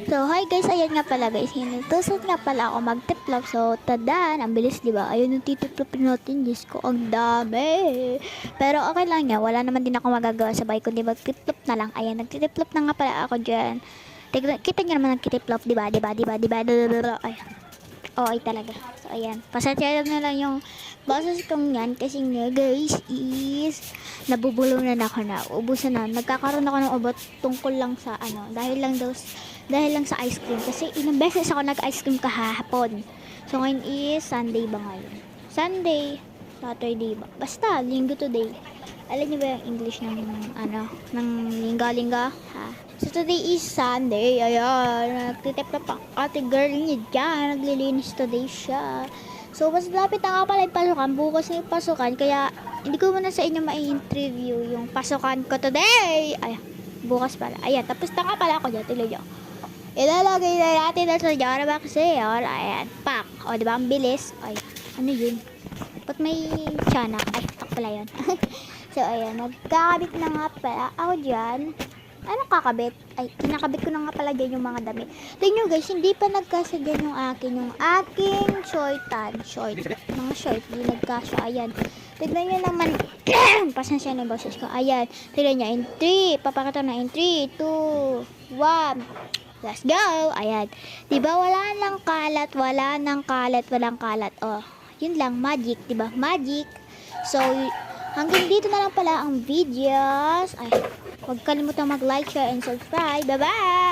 So, hi guys, ayan nga pala guys, hinutusan nga pala ako mag-tiplop. So, tadan, ang bilis diba? Ayun yung titiplopin natin, Diyos ko, ang dami. Pero okay lang yan, wala naman din ako magagawa, sabay kundi mag-tiplop na lang. Ayan, nagtitiplop na nga pala ako dyan. Kita nyo naman nagtitiplop, diba? Ayan. Oo, ay talaga. So, ayan. Pasensya na lang yung boses kong yan kasi nga guys is nabubulunan ako na. Ubusan na. Nagkakaroon ako ng ubot tungkol lang sa ano. Dahil lang sa ice cream. Kasi ilang beses ako nag-ice cream kahapon. So, ngayon is Sunday ba ngayon? Sunday. Saturday ba? Basta, linggo today. Alam niyo ba yung English ng ano, ng lingga-lingga? Ha? So today is Sunday. Ayan, nagtitipla pa ate girl niya dyan. Naglilinis today siya. So mas lapit na nga pala yung pasukan. Bukas na yung pasukan. Kaya hindi ko muna sa inyo ma-interview yung pasukan ko today. Ayan, bukas pala. Ayan, tapos na nga pala ako dyan. Tignan nyo. Ilalagay na natin na sa jar box ngayon. Ayan, pak. O, diba? Ang bilis. Ayan, ano yun? Ba't may tiyanak? Ay, tak pala yun. So, ayan. Nagkakabit na nga pala ako dyan. Ano kakabit? Ay, kinakabit ko na nga pala dyan yung mga damit. Tingnan nyo guys, hindi pa nagkasya yung aking short. Mga short, hindi nagkasya. Ayan. Tignan nyo naman. Pasensya na yung boses ko. Ayan. Tignan nyo, in 3. Papakita na in 3, 2, 1. Let's go! Ayan. Diba walang kalat. Walang kalat. Oh, yun lang, magic. Diba? Magic. So, hanggang dito na lang pala ang videos. Ay, huwag kalimutan mag-like, share, and subscribe. Bye-bye!